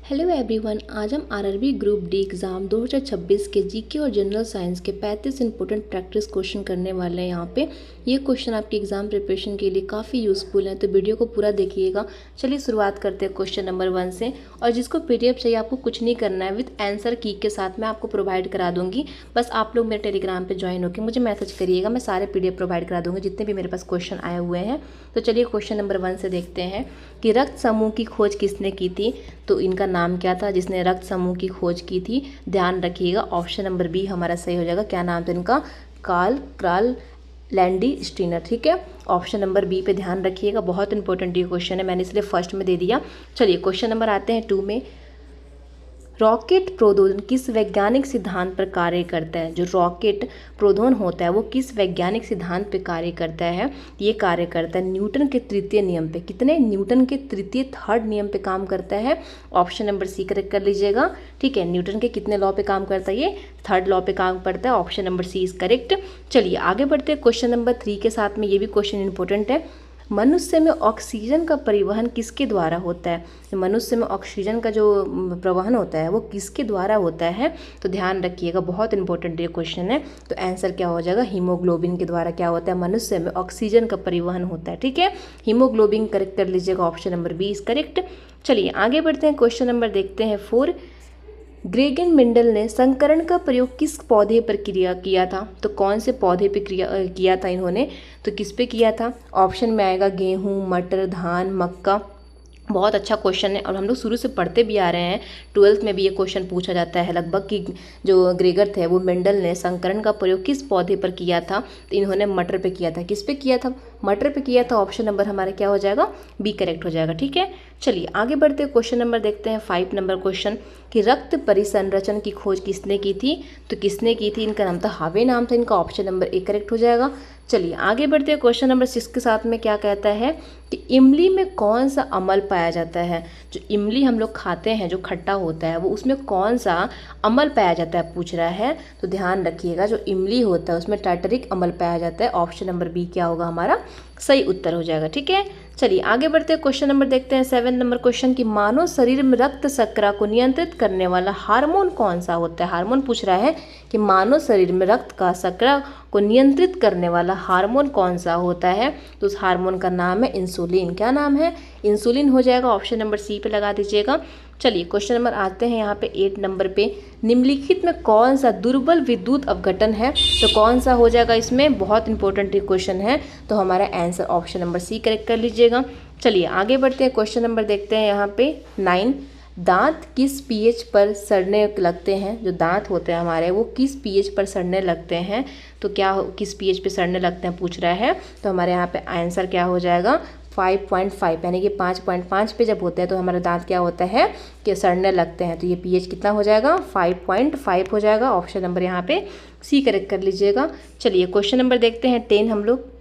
Hello everyone, आज हम RRB group D exam 2026 के जीके और जनरल साइंस के 35 इंपॉर्टेंट प्रैक्टिस क्वेश्चन करने वाले हैं। यहाँ पे ये क्वेश्चन आपकी एग्जाम प्रिपरेशन के लिए काफ़ी यूज़फुल है, तो वीडियो को पूरा देखिएगा। चलिए शुरुआत करते हैं क्वेश्चन नंबर 1 से। और जिसको पीडीएफ चाहिए आपको कुछ नहीं करना है, विद आंसर की के साथ मैं आपको प्रोवाइड करा दूँगी। बस आप लोग मेरे टेलीग्राम पर ज्वाइन होकर मुझे मैसेज करिएगा, मैं सारे पीडीएफ प्रोवाइड करा दूँगी जितने भी मेरे पास क्वेश्चन आए हुए हैं। तो चलिए क्वेश्चन नंबर 1 से देखते हैं कि रक्त समूह की खोज किसने की थी। तो इनका नाम क्या था जिसने रक्त समूह की खोज की थी? ध्यान रखिएगा, ऑप्शन नंबर बी हमारा सही हो जाएगा। क्या नाम था इनका? Karl Landsteiner. ठीक है, ऑप्शन नंबर बी पे ध्यान रखिएगा, बहुत इंपॉर्टेंट ये क्वेश्चन है, मैंने इसलिए फर्स्ट में दे दिया। चलिए क्वेश्चन नंबर आते हैं 2 में। रॉकेट प्रोद्योन किस वैज्ञानिक सिद्धांत पर कार्य करता है? जो रॉकेट प्रोद्योन होता है वो किस वैज्ञानिक सिद्धांत पर कार्य करता है? ये कार्य करता है न्यूटन के तृतीय नियम पे। कितने? न्यूटन के तृतीय थर्ड नियम पे काम करता है। ऑप्शन नंबर सी करेक्ट कर लीजिएगा। ठीक है, न्यूटन के कितने लॉ पे काम करता है? ये थर्ड लॉ पे काम करता है। Option number C is correct. चलिए आगे बढ़ते हैं क्वेश्चन नंबर 3 के साथ में। ये भी क्वेश्चन इंपॉर्टेंट है। मनुष्य में ऑक्सीजन का परिवहन किसके द्वारा होता है? मनुष्य में ऑक्सीजन का जो परिवहन होता है वो किसके द्वारा होता है? तो ध्यान रखिएगा, बहुत इंपॉर्टेंट ये क्वेश्चन है। तो आंसर क्या हो जाएगा? हीमोग्लोबिन के द्वारा क्या होता है? मनुष्य में ऑक्सीजन का परिवहन होता है। ठीक है, हीमोग्लोबिन करेक्ट कर लीजिएगा, option number B is correct. चलिए आगे बढ़ते हैं, क्वेश्चन नंबर देखते हैं 4। ग्रेगन मेंडल ने संकरण का प्रयोग किस पौधे पर किया था? तो कौन से पौधे पे किया था इन्होंने? तो किस पे किया था? ऑप्शन में आएगा गेहूं, मटर, धान, मक्का। बहुत अच्छा क्वेश्चन है और हम लोग शुरू से पढ़ते भी आ रहे हैं। 12th में भी ये क्वेश्चन पूछा जाता है लगभग कि जो ग्रेगर थे वो मेंडल ने संकरण का प्रयोग किस पौधे पर किया था? तो इन्होंने मटर पे किया था। किस पे किया था? मटर पे किया था। ऑप्शन नंबर हमारा क्या हो जाएगा? बी करेक्ट हो जाएगा। ठीक है, चलिए आगे बढ़ते हैं, क्वेश्चन नंबर देखते हैं 5 नंबर क्वेश्चन कि रक्त परिसंरचन की खोज किसने की थी? तो किसने की थी? इनका नाम था हावे, नाम था इनका। ऑप्शन नंबर ए करेक्ट हो जाएगा। चलिए आगे बढ़ते हैं, क्वेश्चन नंबर 6 के साथ में क्या कहता है कि इमली में कौन सा अम्ल पाया जाता है? जो इमली हम लोग खाते हैं जो खट्टा होता है वो उसमें कौन सा अम्ल पाया जाता है पूछ रहा है। तो ध्यान रखिएगा, जो इमली होता है उसमें टार्टरिक अम्ल पाया जाता है। ऑप्शन नंबर बी क्या होगा हमारा? सही उत्तर हो जाएगा। ठीक है, चलिए आगे बढ़ते हैं, क्वेश्चन नंबर देखते हैं 7 नंबर क्वेश्चन कि मानव शरीर में रक्त शर्करा को नियंत्रित करने वाला हार्मोन कौन सा होता है? हार्मोन पूछ रहा है कि मानव शरीर में रक्त का शर्करा को नियंत्रित करने वाला हार्मोन कौन सा होता है? तो उस हार्मोन का नाम है इंसुलिन। क्या नाम है? इंसुलिन हो जाएगा। ऑप्शन नंबर सी पे लगा दीजिएगा। चलिए क्वेश्चन नंबर आते हैं यहाँ पे 8 नंबर पे। निम्नलिखित में कौन सा दुर्बल विद्युत अपघटन है? तो कौन सा हो जाएगा इसमें? बहुत इंपॉर्टेंट क्वेश्चन है, तो हमारा answer option number C correct कर लीजिएगा। चलिए आगे बढ़ते हैं, क्वेश्चन नंबर देखते हैं यहाँ पे 9। दांत किस पीएच पर सड़ने लगते हैं? जो दांत होते हैं हमारे वो किस पीएच पर सड़ने लगते हैं? तो क्या किस पीएच पे सड़ने लगते हैं पूछ रहा है। तो हमारे यहाँ पे आंसर क्या हो जाएगा? 5.5, यानी कि 5.5 पे जब होते हैं तो हमारा दांत क्या होता है कि सड़ने लगते हैं। तो ये पीएच कितना हो जाएगा? 5.5 हो जाएगा। ऑप्शन नंबर यहाँ पे सी करेक्ट कर लीजिएगा। चलिए क्वेश्चन नंबर देखते हैं 10 हम लोग।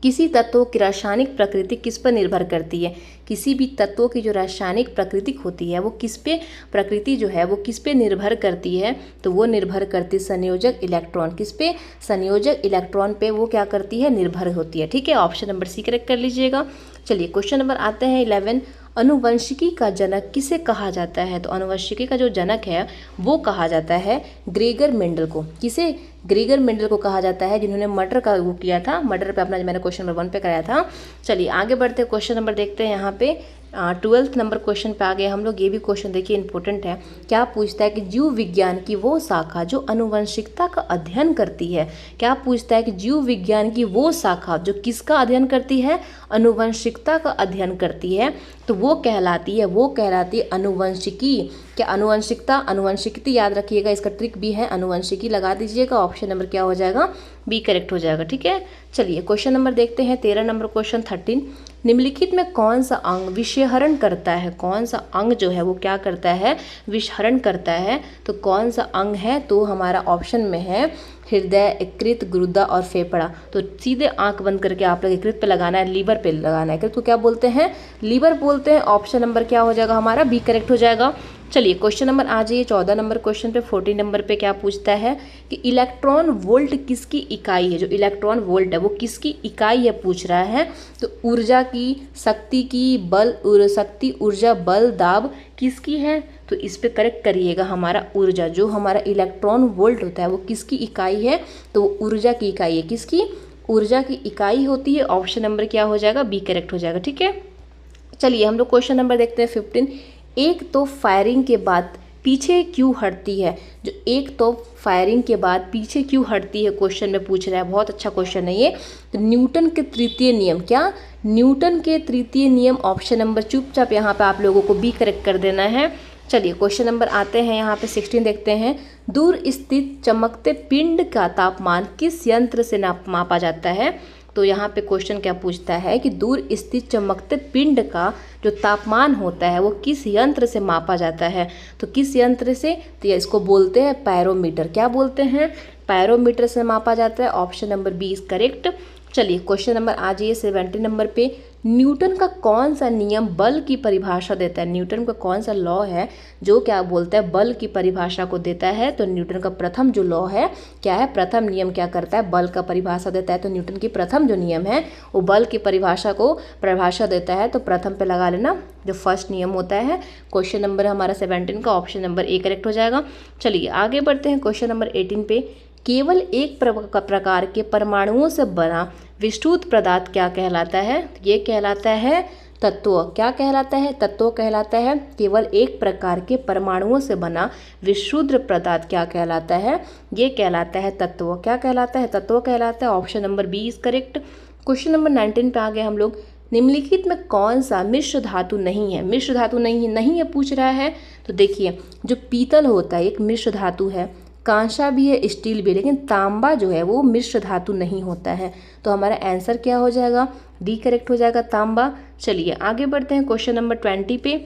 किसी तत्व की रासायनिक प्रकृति किस पर निर्भर करती है? किसी भी तत्वों की जो रासायनिक प्रकृति होती है वो किस पे प्रकृति जो है वो किस पे निर्भर करती है? तो वो निर्भर करती है संयोजक इलेक्ट्रॉन। किस पे? संयोजक इलेक्ट्रॉन पे वो क्या करती है? निर्भर होती है। ठीक है, ऑप्शन नंबर सी करेक्ट कर लीजिएगा। चलिए क्वेश्चन नंबर आते हैं 11। अनुवंशिकी का जनक किसे कहा जाता है? तो अनुवंशिकी का जो जनक है वो कहा जाता है ग्रेगर मेंडल को। किसे? ग्रेगर मेंडल को कहा जाता है, जिन्होंने मटर का वो किया था। मटर पे अपना मैंने क्वेश्चन नंबर 1 पे कराया था। चलिए आगे बढ़ते हैं, क्वेश्चन नंबर देखते हैं यहाँ पे 12th नंबर क्वेश्चन पे आ गए हम लोग। ये भी क्वेश्चन देखिए इंपॉर्टेंट है। क्या पूछता है कि जीव विज्ञान की वो शाखा जो अनुवंशिकता का अध्ययन करती है। क्या पूछता है कि जीव विज्ञान की वो शाखा जो किसका अध्ययन करती है? अनुवंशिकता का अध्ययन करती है। तो वो कहलाती है अनुवंशिकी। क्या अनुवंशिकता? अनुवंशिकी याद रखिएगा, इसका ट्रिक भी है, अनुवंशिकी लगा दीजिएगा। ऑप्शन नंबर क्या हो जाएगा? बी करेक्ट हो जाएगा। ठीक है, चलिए क्वेश्चन नंबर देखते हैं 13 नंबर क्वेश्चन 13। निम्नलिखित में कौन सा अंग विषहरण करता है? कौन सा अंग जो है वो क्या करता है? विषहरण करता है। तो कौन सा अंग है? तो हमारा ऑप्शन में है हृदय, यकृत, गुर्दा और फेफड़ा। तो सीधे आंख बंद करके आप लोग यकृत पे लगाना है, लीवर पे लगाना है। यकृत को क्या बोलते हैं? लीवर बोलते हैं। ऑप्शन नंबर क्या हो जाएगा हमारा? बी करेक्ट हो जाएगा। चलिए क्वेश्चन नंबर आ जाइए 14 नंबर क्वेश्चन पे। 14 नंबर पे क्या पूछता है कि इलेक्ट्रॉन वोल्ट किसकी इकाई है? जो इलेक्ट्रॉन वोल्ट है वो किसकी इकाई है पूछ रहा है। तो ऊर्जा की, शक्ति की, बल, शक्ति, ऊर्जा, बल, दाब किसकी है, तो इस पे करेक्ट करिएगा। हमारा ऊर्जा, जो हमारा इलेक्ट्रॉन वोल्ट होता है वो किसकी इकाई है, तो वो ऊर्जा की इकाई है। किसकी, ऊर्जा की इकाई होती है। ऑप्शन नंबर क्या हो जाएगा, बी करेक्ट हो जाएगा। ठीक है, चलिए हम लोग क्वेश्चन नंबर देखते हैं 15। एक तो फायरिंग के बाद पीछे क्यों हटती है, जो एक तो फायरिंग के बाद पीछे क्यों हटती है क्वेश्चन में पूछ रहा है, बहुत अच्छा क्वेश्चन है ये। तो न्यूटन के तृतीय नियम, क्या, न्यूटन के तृतीय नियम, ऑप्शन नंबर चुपचाप यहाँ पे आप लोगों को बी करेक्ट कर देना है। चलिए क्वेश्चन नंबर आते हैं यहाँ पे 16 देखते हैं। दूर स्थित चमकते पिंड का तापमान किस यंत्र से मापा जाता है। तो यहाँ पे क्वेश्चन क्या पूछता है कि दूर स्थित चमकते पिंड का जो तापमान होता है वो किस यंत्र से मापा जाता है। तो किस यंत्र से, तो ये इसको बोलते हैं पैरोमीटर। क्या बोलते हैं, पैरोमीटर से मापा जाता है। Option number B is correct. चलिए क्वेश्चन नंबर आ जाइए 70 नंबर पे। न्यूटन का कौन सा नियम बल की परिभाषा देता है। न्यूटन का कौन सा लॉ है जो क्या बोलता है, बल की परिभाषा को देता है। तो न्यूटन का प्रथम जो लॉ है क्या है, प्रथम नियम क्या करता है, बल का परिभाषा देता है। तो न्यूटन की प्रथम जो नियम है वो बल की परिभाषा देता है। तो प्रथम पे लगा लेना जो फर्स्ट नियम होता है। क्वेश्चन नंबर हमारा 17 का ऑप्शन नंबर ए करेक्ट हो जाएगा। चलिए आगे बढ़ते हैं क्वेश्चन नंबर 18 पे। केवल एक प्रकार के परमाणुओं से बना विस्तृत पदार्थ क्या कहलाता है। ये कहलाता है तत्व। क्या कहलाता है, तत्व कहलाता है। केवल एक प्रकार के परमाणुओं से बना विस्तृत पदार्थ क्या कहलाता है, ये कहलाता है तत्व। क्या कहलाता है, तत्व कहलाता है। Option number B is correct. Question number 19 पे आ गए हम लोग। निम्नलिखित में कौन सा मिश्र धातु नहीं है, मिश्र धातु नहीं है पूछ रहा है। तो देखिए जो पीतल होता है एक मिश्र धातु है, कांसा भी है, स्टील भी है, लेकिन तांबा जो है वो मिश्र धातु नहीं होता है। तो हमारा आंसर क्या हो जाएगा, डी करेक्ट हो जाएगा, तांबा। चलिए आगे बढ़ते हैं क्वेश्चन नंबर 20 पे।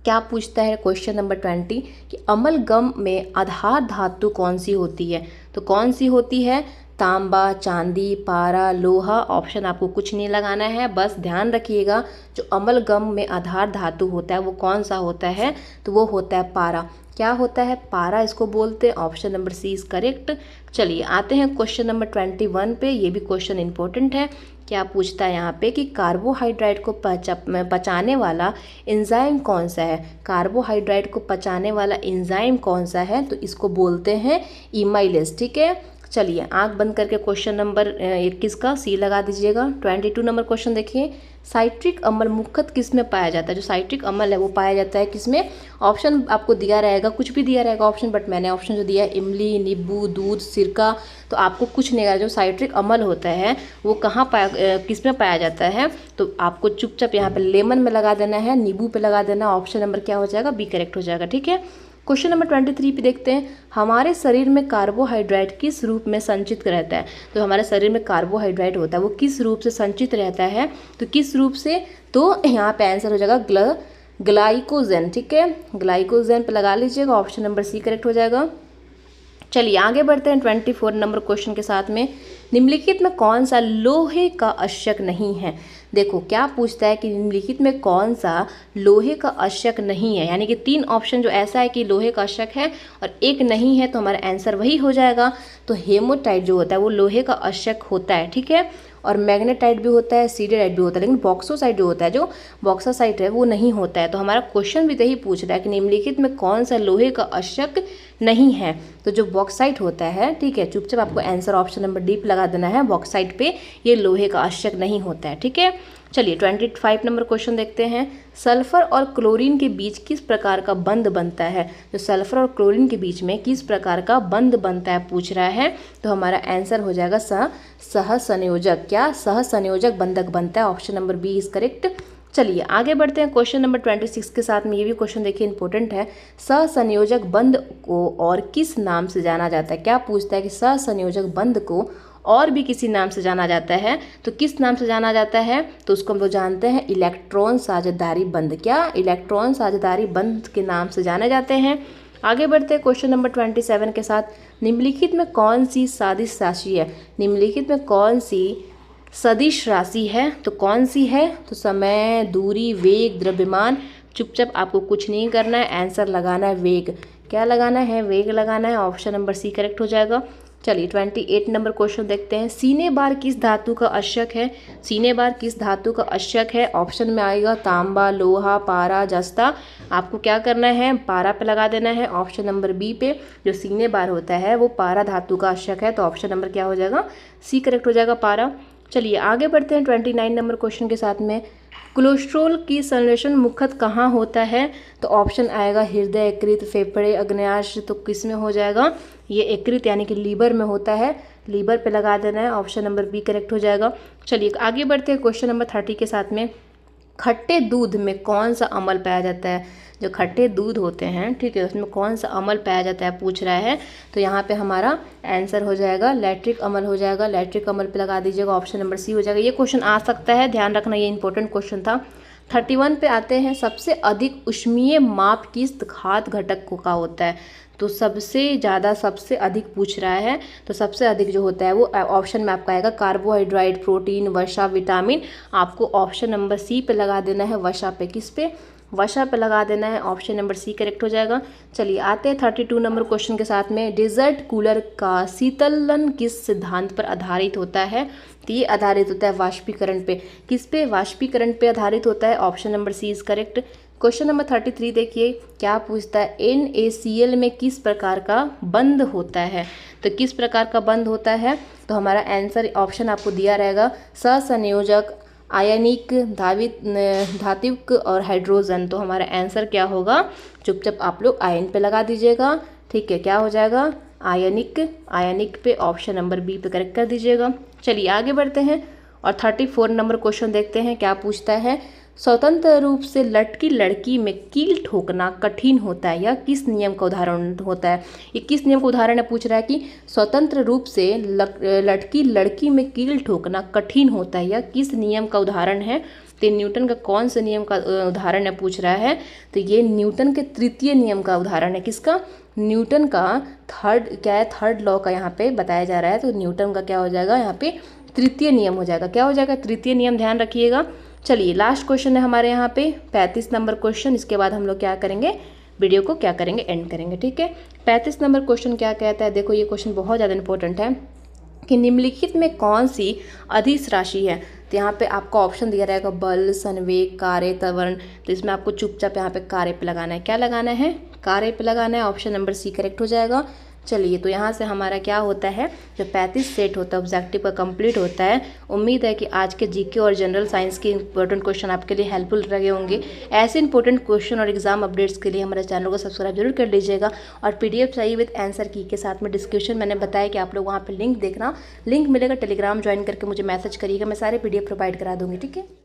क्या पूछता है क्वेश्चन नंबर 20 कि अमलगम में आधार धातु कौन सी होती है। तो कौन सी होती है, तांबा, चांदी, पारा, लोहा। ऑप्शन आपको कुछ नहीं लगाना है, बस ध्यान रखिएगा जो अमलगम में आधार धातु होता है वो कौन सा होता है, तो वो होता है पारा। क्या होता है, पारा इसको बोलते हैं। Option number C is correct. चलिए आते हैं क्वेश्चन नंबर 21 पे। ये भी क्वेश्चन इंपॉर्टेंट है। क्या पूछता है यहाँ पे कि कार्बोहाइड्रेट को पचाने वाला एंजाइम कौन सा है। कार्बोहाइड्रेट को पचाने वाला एंजाइम कौन सा है, तो इसको बोलते हैं इमाइलेज। ठीक है, चलिए आंख बंद करके क्वेश्चन नंबर 21 का सी लगा दीजिएगा। 22 नंबर क्वेश्चन देखिए। साइट्रिक अम्ल मुख्यतः किस में पाया जाता है। जो साइट्रिक अम्ल है वो पाया जाता है किस में। ऑप्शन आपको दिया रहेगा, कुछ भी दिया रहेगा ऑप्शन, बट मैंने ऑप्शन जो दिया है इमली, नींबू, दूध, सिरका, तो आपको कुछ नहीं आएगा। जो साइट्रिक अम्ल होता है वो कहाँ किस में पाया जाता है, तो आपको चुपचाप यहाँ पे लेमन में लगा देना है, नींबू पे लगा देना। ऑप्शन नंबर क्या हो जाएगा, बी करेक्ट हो जाएगा। ठीक है, क्वेश्चन नंबर 23 पे देखते हैं। हमारे शरीर में कार्बोहाइड्रेट किस रूप में संचित रहता है। तो हमारे शरीर में कार्बोहाइड्रेट होता है वो किस रूप से संचित रहता है, तो किस रूप से, तो यहाँ पे आंसर हो जाएगा ग्लाइकोजन। ठीक है, ग्लाइकोजन पे लगा लीजिएगा। ऑप्शन नंबर सी करेक्ट हो जाएगा। चलिए आगे बढ़ते हैं 24 नंबर क्वेश्चन के साथ में। निम्नलिखित में कौन सा लोहे का आवश्यक नहीं है। देखो क्या पूछता है कि निम्नलिखित में कौन सा लोहे का आवश्यक नहीं है, यानी कि 3 ऑप्शन जो ऐसा है कि लोहे का आवश्यक है और एक नहीं है, तो हमारा आंसर वही हो जाएगा। तो हेमोटाइट जो होता है वो लोहे का आवश्यक होता है। ठीक है, और मैग्नेटाइट भी होता है, सीडेटाइट भी होता है, लेकिन बॉक्सोसाइट जो होता है, जो बॉक्सासाइट है वो नहीं होता है। तो हमारा क्वेश्चन भी यही पूछ रहा है कि निम्नलिखित में कौन सा लोहे का आवश्यक नहीं है। तो जो बॉक्साइट होता है, ठीक है, चुपचाप आपको आंसर ऑप्शन नंबर डी पे लगा देना है। बॉक्साइट पे ये लोहे का आवश्यक नहीं होता है। ठीक है, चलिए 25 नंबर क्वेश्चन देखते हैं। सल्फर और क्लोरीन के बीच किस प्रकार का बंध बनता है। तो सल्फर और क्लोरीन के बीच में किस प्रकार का बंध बनता है पूछ रहा है। तो हमारा आंसर हो जाएगा सहसंयोजक। क्या, सहसंयोजक बंधक बनता है। Option number B is correct. चलिए आगे बढ़ते हैं क्वेश्चन नंबर 26 के साथ में। ये भी क्वेश्चन देखिए इंपॉर्टेंट है। सहसंयोजक बंध को और किस नाम से जाना जाता है। क्या पूछता है कि सहसंयोजक बंध को और भी किसी नाम से जाना जाता है, तो किस नाम से जाना जाता है, तो उसको हम लोग जानते हैं इलेक्ट्रॉन साझेदारी बंध। क्या, इलेक्ट्रॉन साझेदारी बंध के नाम से जाने जाते हैं। आगे बढ़ते हैं क्वेश्चन नंबर 27 के साथ। निम्नलिखित में कौन सी सदिश राशि है। निम्नलिखित में कौन सी सदिश राशि है, तो कौन सी है, तो समय, दूरी, वेग, द्रव्यमान। चुपचाप आपको कुछ नहीं करना है, आंसर लगाना है वेग। क्या लगाना है, वेग लगाना है। ऑप्शन नंबर सी करेक्ट हो जाएगा। चलिए 28 नंबर क्वेश्चन देखते हैं। सीने बार किस धातु का अश्यक है? सीने बार किस धातु का अश्यक है? ऑप्शन में आएगा तांबा, लोहा, पारा, जस्ता। आपको क्या करना है, पारा पे लगा देना है ऑप्शन नंबर बी पे। जो सीने बार होता है वो पारा धातु का अश्यक है, तो ऑप्शन नंबर क्या हो जाएगा, सी करेक्ट हो जाएगा, पारा। चलिए आगे बढ़ते हैं 29 नंबर क्वेश्चन के साथ में। कोलेस्ट्रॉल की संश्लेषण मुख्यतः कहाँ होता है? तो ऑप्शन आएगा हृदय, यकृत, फेफड़े, अग्न्याशय। तो किस में हो जाएगा, ये यकृत यानी कि लीवर में होता है, लीवर पे लगा देना है, ऑप्शन नंबर बी करेक्ट हो जाएगा। चलिए आगे बढ़ते हैं क्वेश्चन नंबर 30 के साथ में। खट्टे दूध में कौन सा अम्ल पाया जाता है? जो खट्टे दूध होते हैं, ठीक है, उसमें कौन सा अम्ल पाया जाता है पूछ रहा है। तो यहाँ पे हमारा आंसर हो जाएगा लैक्टिक अम्ल हो जाएगा। लैक्टिक अम्ल पे लगा दीजिएगा, ऑप्शन नंबर सी हो जाएगा। ये क्वेश्चन आ सकता है, ध्यान रखना, ये इंपॉर्टेंट क्वेश्चन था। 31 पे आते हैं। सबसे अधिक ऊष्मीय माप किस खाद्य घटक का होता है? तो सबसे ज़्यादा, सबसे अधिक पूछ रहा है, तो सबसे अधिक जो होता है वो ऑप्शन में आपका आएगा कार्बोहाइड्रेट, प्रोटीन, वसा, विटामिन। आपको ऑप्शन नंबर सी पे लगा देना है, वसा पे। किस पे? वसा पे लगा देना है, ऑप्शन नंबर सी करेक्ट हो जाएगा। चलिए आते हैं 32 नंबर क्वेश्चन के साथ में। डेजर्ट कूलर का शीतलन किस सिद्धांत पर आधारित होता है? तो ये आधारित होता है वाष्पीकरण पे। किस पे? वाष्पीकरण पे आधारित होता है, option number C is correct. Question number 33 देखिए क्या पूछता है, NaCl में किस प्रकार का बंध होता है? तो किस प्रकार का बंध होता है? तो हमारा आंसर ऑप्शन आपको दिया रहेगा सहसंयोजक, आयनिक, धात्विक और हाइड्रोजन। तो हमारा आंसर क्या होगा, चुपचाप आप लोग आयन पे लगा दीजिएगा, ठीक है, क्या हो जाएगा, आयनिक। आयनिक पे ऑप्शन नंबर बी पे करेक्ट कर दीजिएगा। चलिए आगे बढ़ते हैं और 34 नंबर क्वेश्चन देखते हैं क्या पूछता है। स्वतंत्र रूप से लटकी लड़की में कील ठोकना कठिन होता है, यह किस नियम का उदाहरण होता है? ये किस नियम का उदाहरण है पूछ रहा है कि स्वतंत्र रूप से लटकी लड़की में कील ठोकना कठिन होता है, यह किस नियम का उदाहरण है? तो न्यूटन का कौन से नियम का उदाहरण है पूछ रहा है। तो ये न्यूटन के तृतीय नियम का उदाहरण है। किसका? न्यूटन का थर्ड लॉ का यहाँ पे बताया जा रहा है। तो न्यूटन का क्या हो जाएगा यहाँ पे, तृतीय नियम हो जाएगा। क्या हो जाएगा, तृतीय नियम, ध्यान रखिएगा। चलिए लास्ट क्वेश्चन है हमारे यहाँ पे 35 नंबर क्वेश्चन। इसके बाद हम लोग क्या करेंगे, वीडियो को क्या करेंगे, एंड करेंगे, ठीक है। 35 नंबर क्वेश्चन क्या कहता है, देखो ये क्वेश्चन बहुत ज़्यादा इंपॉर्टेंट है कि निम्नलिखित में कौन सी अदिश राशि है? तो यहाँ पे आपका ऑप्शन दिया रहेगा बल, संवेग, कार्य, त्वरण। तो इसमें आपको चुपचाप यहाँ पे कार्य पे लगाना है। क्या लगाना है, कार्य पे लगाना है, ऑप्शन नंबर सी करेक्ट हो जाएगा। चलिए तो यहाँ से हमारा क्या होता है, जो 35 सेट होता है ऑब्जेक्टिव का कंप्लीट होता है। उम्मीद है कि आज के जीके और जनरल साइंस के इंपॉर्टेंट क्वेश्चन आपके लिए हेल्पफुल रहे होंगे। ऐसे इंपॉर्टेंट क्वेश्चन और एग्जाम अपडेट्स के लिए हमारे चैनल को सब्सक्राइब जरूर कर लीजिएगा। और PDF चाहिए विद आंसर की के साथ में डिस्क्रिप्शन मैंने बताया कि आप लोग वहाँ पर लिंक देखना, लिंक मिलेगा, टेलीग्राम ज्वाइन करके मुझे मैसेज करिएगा, मैं सारे PDF प्रोवाइड करा दूँगी, ठीक है।